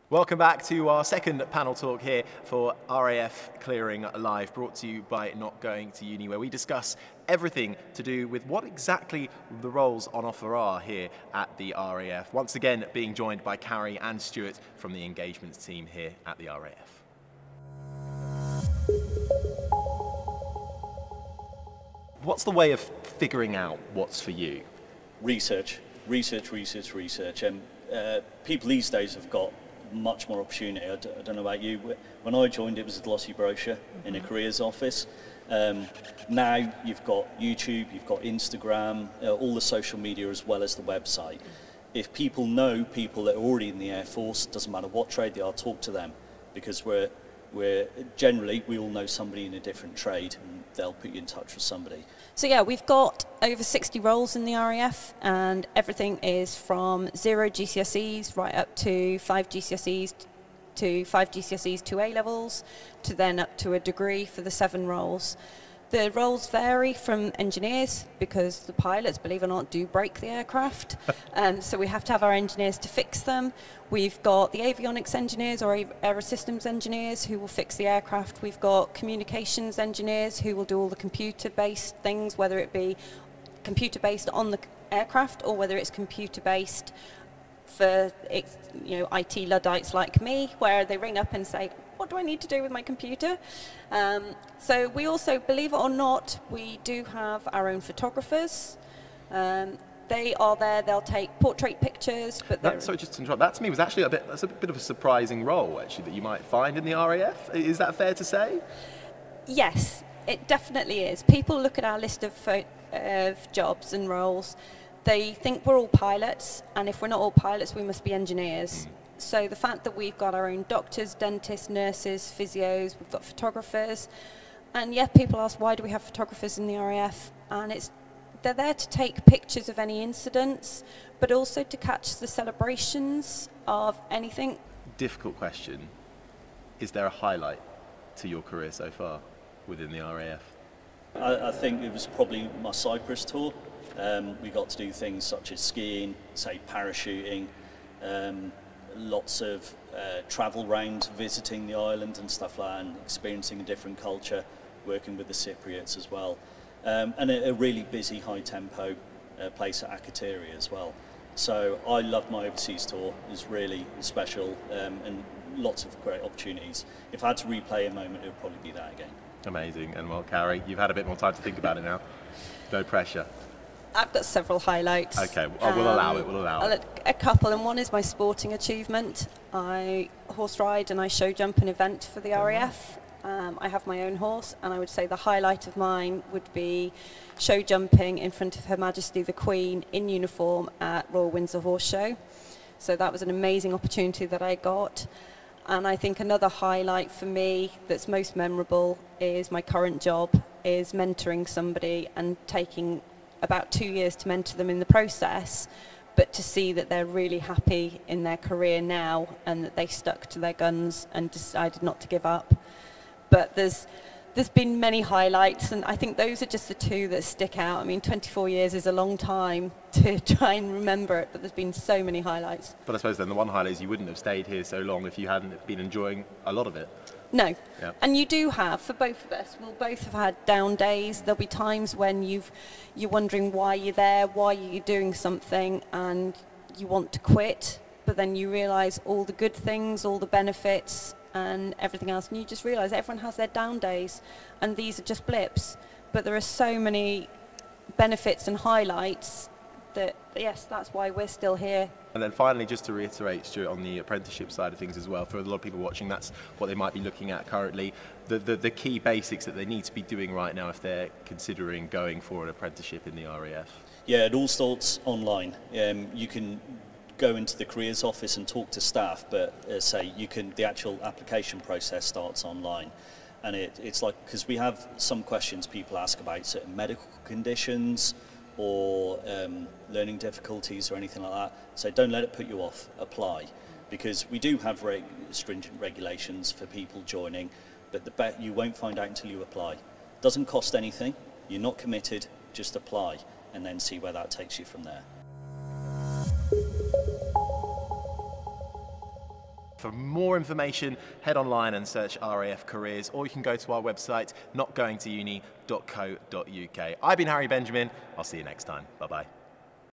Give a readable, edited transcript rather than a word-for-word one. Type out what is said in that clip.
Welcome back to our second panel talk here for RAF Clearing Live, brought to you by Not Going to Uni, where we discuss everything to do with what exactly the roles on offer are here at the RAF. Once again, being joined by Carrie and Stuart from the engagements team here at the RAF. What's the way of figuring out what's for you? Research. And people these days have got much more opportunity. I don't know about you. When I joined, it was a glossy brochure in a careers office. Now you've got YouTube, you've got Instagram, all the social media as well as the website. If people know people that are already in the Air Force, doesn't matter what trade they are, talk to them, because we're generally, we all know somebody in a different trade and they'll put you in touch with somebody. So yeah, we've got over 60 roles in the RAF, and everything is from 0 GCSEs right up to 5 GCSEs to 5 GCSEs to A levels, to then up to a degree for the 7 roles. The roles vary from engineers, because the pilots, believe it or not, do break the aircraft. So we have to have our engineers to fix them. We've got the avionics engineers or aerosystems engineers who will fix the aircraft. We've got communications engineers who will do all the computer-based things, whether it be computer-based on the aircraft or whether it's computer-based for IT Luddites like me, where they ring up and say, what do I need to do with my computer? So we also, believe it or not, we do have our own photographers. They are there, they'll take portrait pictures, but sorry, just to interrupt, that to me was actually that's a bit of a surprising role, actually, that you might find in the RAF. Is that fair to say? Yes, it definitely is. People look at our list of jobs and roles, they think we're all pilots, and if we're not all pilots, we must be engineers. So the fact that we've got our own doctors, dentists, nurses, physios, we've got photographers, and yeah, people ask, why do we have photographers in the RAF? And they're there to take pictures of any incidents, but also to catch the celebrations of anything. Difficult question. Is there a highlight to your career so far within the RAF? I think it was probably my Cyprus tour. We got to do things such as skiing, say parachuting, lots of travel round, visiting the island and stuff like that, and experiencing a different culture, working with the Cypriots as well. And a really busy, high-tempo place at Akateria as well. So I loved my overseas tour. It was really special, and lots of great opportunities. If I had to replay a moment, it would probably be that again. Amazing. And well, Carrie, you've had a bit more time to think about it now. No pressure. I've got several highlights. Okay, we'll allow it. A couple, and one is my sporting achievement. I horse ride and I show jump an event for the RAF. I have my own horse, and I would say the highlight of mine would be show jumping in front of Her Majesty the Queen in uniform at Royal Windsor Horse Show. So that was an amazing opportunity that I got. And I think another highlight for me that's most memorable is my current job, is mentoring somebody and taking about 2 years to mentor them in the process, but to see that they're really happy in their career now and that they stuck to their guns and decided not to give up. But there's been many highlights, and I think those are just the two that stick out. I mean, 24 years is a long time to try and remember it, but there's been so many highlights. But I suppose then the one highlight is you wouldn't have stayed here so long if you hadn't been enjoying a lot of it. No. Yeah. And you do have, for both of us, we'll both have had down days. There'll be times when you're wondering why you're there, why you're doing something, and you want to quit, but then you realise all the good things, all the benefits, and everything else, and you just realise everyone has their down days, and these are just blips. But there are so many benefits and highlights that, yes, that's why we're still here. And then finally, just to reiterate, Stuart, on the apprenticeship side of things as well, for a lot of people watching, that's what they might be looking at currently, the key basics that they need to be doing right now if they're considering going for an apprenticeship in the RAF. Yeah, it all starts online. You can go into the careers office and talk to staff, but the actual application process starts online. And it's like, because we have some questions people ask about certain medical conditions or learning difficulties or anything like that. So don't let it put you off, apply. Because we do have stringent regulations for people joining, but you won't find out until you apply. Doesn't cost anything, you're not committed, just apply and then see where that takes you from there. For more information, head online and search RAF Careers, or you can go to our website, notgoingtouni.co.uk. I've been Harry Benjamin. I'll see you next time. Bye-bye.